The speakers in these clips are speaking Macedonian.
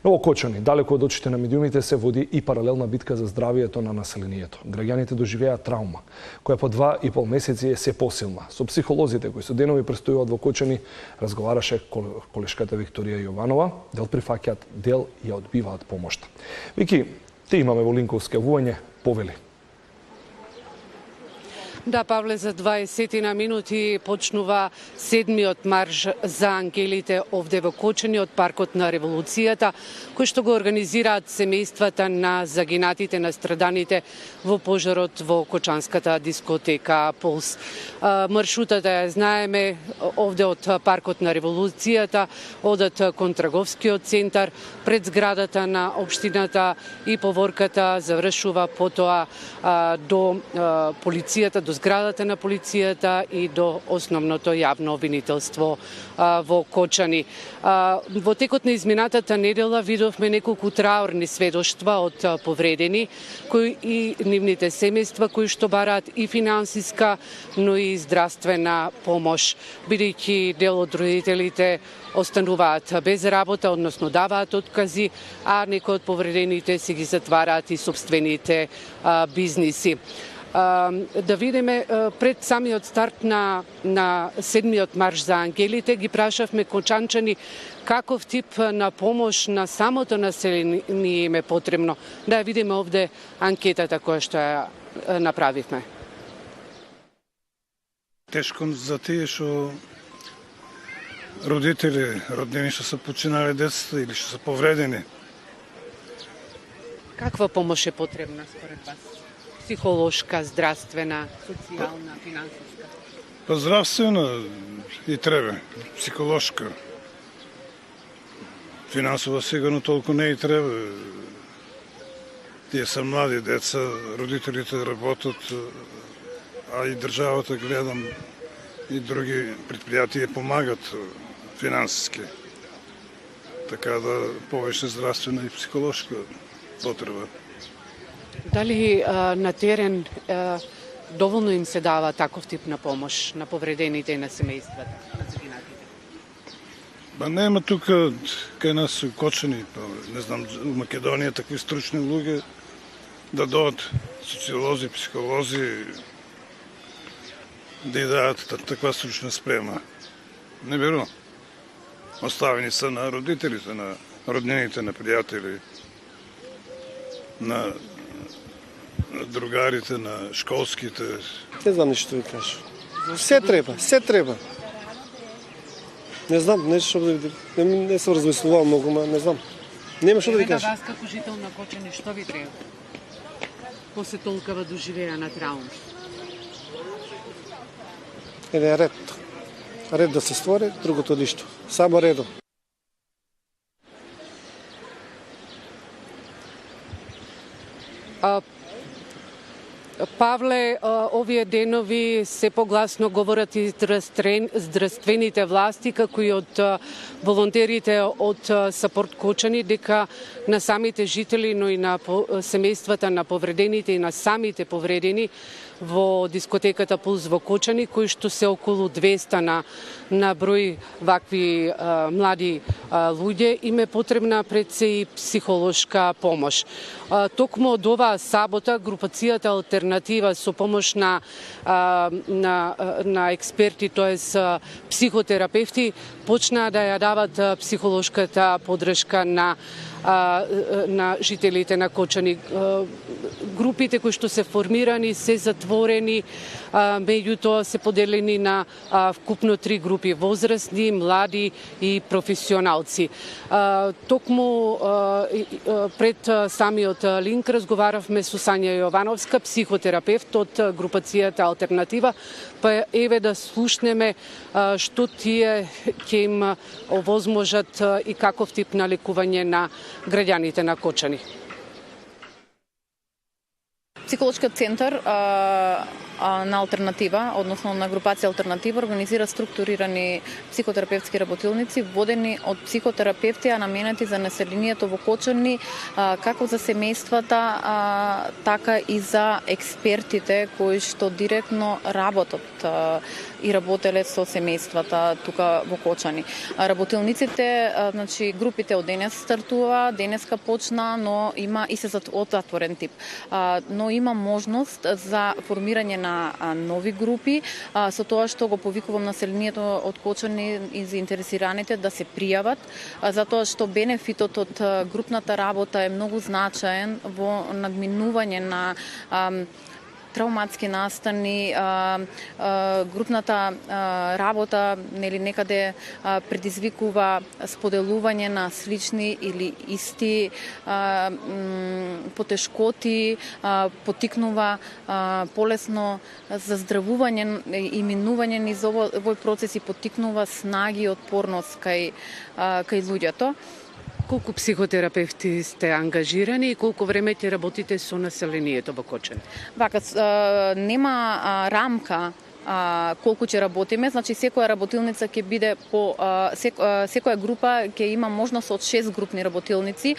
Но во Кочани, далеко од очите на медиумите, се води и паралелна битка за здравието на населението. Граѓаните доживеаат травма, која по 2,5 месеци е се посилна. Со психолозите кои со денови престојуваат во Кочани, разговараше колешката Викторија Јованова, дел прифаќаат, дел ја одбиваат помошта. Вики, те имаме во линковске вуање, повели. Да, Павле, за 20 минути почнува 7-миот марш за ангелите овде во Кочани од Паркот на Револуцијата, кој што го организираат семејствата на загинатите, на страданите во пожарот во Кочанската дискотека Пулс. Маршрутата ја знаеме, овде од Паркот на Револуцијата, одат кон Траговскиот центар, пред зградата на општината и поворката завршува потоа до полицијата, до зградата на полицијата и до основното јавно обвинителство во Кочани. Во текот на изминатата недела видовме неколку траурни сведоштва од повредени, кои и нивните семејства кои што бараат и финансиска, но и здравствена помош, бидејќи дел од родителите остануваат без работа, односно даваат откази, а некои од повредените си ги затвараат и собствените бизниси. Да видиме пред самиот старт на 7-миот марш за ангелите, ги прашавме кочанчани каков тип на помош на самото население им е потребно. Да ја видиме овде анкетата која што ја направивме. Тешко за тие што родители, роднини што се починале децата или што се повредени. Каква помош е потребна според вас? Психолошка, здравствена, социјална, финансиска? Па здравствена и треба, психолошка. Финансова сигурно толку не и треба. Тие се млади деца, родителите работат, а и државата, гледам, и други предпријатија помагат финансиски. Така да повеќе здравствена и психолошка потреба. Дали на терен доволно им се дава таков тип на помош на повредените и на семејствата, на загинатите? Ба нема тука кај нас у Кочани, не знам, у Македонија такви стручни луѓе да дојдат социолози, психолози да ја дадат таква стручна спрема. Не верувам. Оставени се на родителите, на роднините, на пријатели, на другарите, на школските. Не знам ништо ви кажа. Се треба, се треба. Не знам, нешто да видим. Не се размислувам многу, не знам. Нема што да ви кажа. Вас како жител на Кочани, што ви треба? После толкова доживеана травма. Еден ред. Ред да се створи, другото ништо. Само редом. Павле, овие денови се погласно говорат и здравствените власти, како и од волонтерите од Сапорт Кочани, дека на самите жители, но и на семејствата на повредените и на самите повредени во дискотеката Пулс во Кочани, кои што се околу 200 на број вакви млади луѓе, им е потребна пред се и психолошка помош. Токму од оваа сабота групацијата Алтернатива со помош на експерти, тоест психотерапевти, почнаа да ја дават психолошката подршка на жителите на Кочани. Групите кои што се формирани се затворени, меѓутоа се поделени на вкупно 3 групи: возрастни, млади и професионалци. Токму пред самиот линк разговаравме со Сања Јовановска, психотерапевт од групацијата Алтернатива, па еве да слушнеме што тие ќе им овозможат и каков тип на лекување на граѓаните на Кочани. Психолошкиот центар на Алтернатива, односно на групација Алтернатива, организира структурирани психотерапевтски работилници, водени од психотерапевти, а наменети за населението во Кочани, како за семејствата, така и за експертите кои што директно работат и работеле со семејствата тука во Кочани. Работилниците, значи групите од денес стартува, денеска почна, но има и се од затворен тип. Но има можност за формирање на нови групи, со тоа што го повикувам населението од Кочани и заинтересираните да се пријават, затоа што бенефитот од групната работа е многу значаен во надминување на травматски настани, групната работа нели некаде предизвикува споделување на слични или исти потешкоти, поттикнува полесно заздравување и минување низ овој процес и поттикнува снаги и отпорност кај луѓето. Колку психотерапевти сте ангажирани и колку време ќе работите со населението во Кочани? Вака, нема рамка колку ќе работиме, значи секоја работилница ќе биде по секоја група ќе има можност од 6 групни работилници,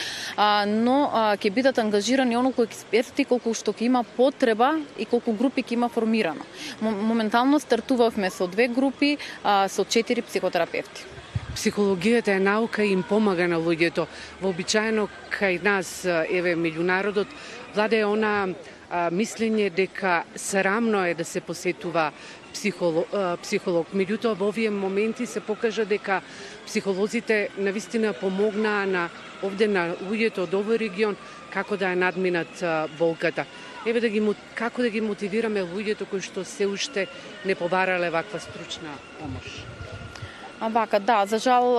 но ќе бидат ангажирани онолку експерти колку што ќе има потреба и колку групи ќе има формирано. Моментално стартувавме со 2 групи, со 4 психотерапевти. Психологијата е наука и им помага на луѓето. Вообичаено кај нас, еве, меѓу народот, владе она мислење дека срамно е да се посетува психолог. Меѓутоа, во овие моменти се покажа дека психолозите навистина помогнаа овде на луѓето од овој регион како да ја надминат болката. Еве како да ги мотивираме луѓето кои што се уште не побарале ваква стручна помош. Вака, да, за жал,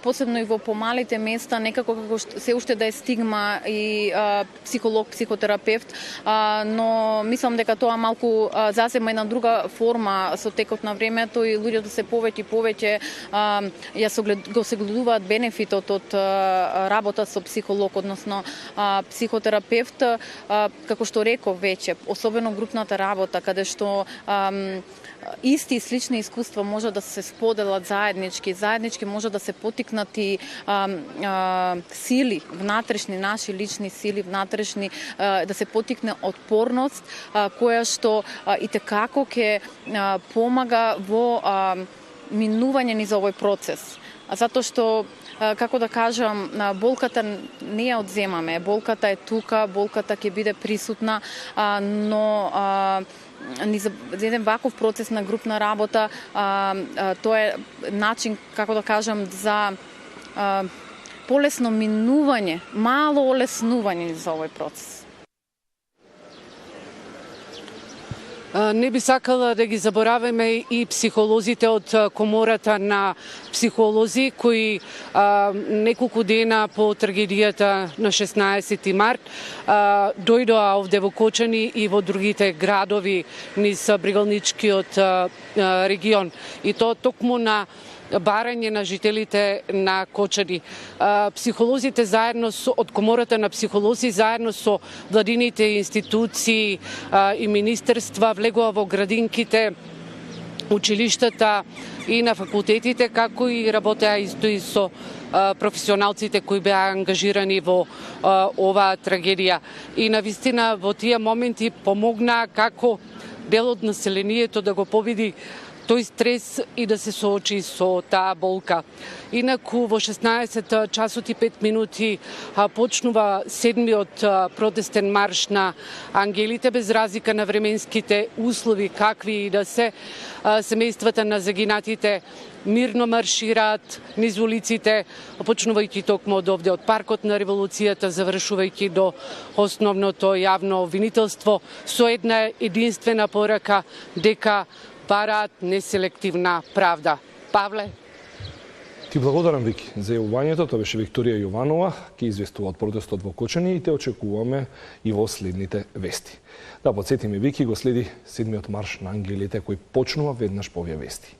посебно и во помалите места, некако како се уште да е стигма и психолог, психотерапевт, но мислам дека тоа малку зазема една друга форма со текот на времето и луѓето се повеќе и повеќе го се гледуваат бенефитот од работа со психолог, односно психотерапевт, како што реков веќе, особено групната работа, каде што исти и слични искуства може да се споделат заеднички може да се поттикнат и сили, внатрешни наши лични сили, внатрешни, да се поттикне отпорност, која што и текако ќе помага во минување низ овој процес. Затоа што, како да кажам, болката не ја одземаме, болката е тука, болката ќе биде присутна, но за еден ваков процес на групна работа, тоа е начин, како да кажам, за полесно минување, мало олеснување за овој процес. Не би сакала да ги забораваме и психолозите од Комората на психолози, кои неколку дена по трагедијата на 16 март дојдоа овде во Кочани и во другите градови низ Брегалничкиот регион. И тоа токму на барање на жителите на Кочани. Психолозите заедно од Комората на психолози заедно со владините институции и министерства влегува во градинките, училиштата и на факултетите, како и работеа исто и со професионалците кои беа ангажирани во оваа трагедија. И навистина во тие моменти помогнаа како дел од населението да го победи тој стрес и да се соочи со таа болка. Инаку во 16 часот и 5 минути почнува 7-миот протестен марш на ангелите, без разлика на временските услови какви и да се. Семејствата на загинатите мирно маршираат низ улиците, почнувајќи токму од овде од паркот на револуцијата, завршувајќи до основното јавно обвинителство со една единствена порака дека бараат неселективна правда. Павле? Ти благодарам, Вики, за јавувањето. Тоа беше Викторија Јованова, ки известува од протестот во Кочани и те очекуваме и во следните вести. Да подсетиме, Вики, го следи 7-миот марш на ангелите кој почнува веднаш по овие вести.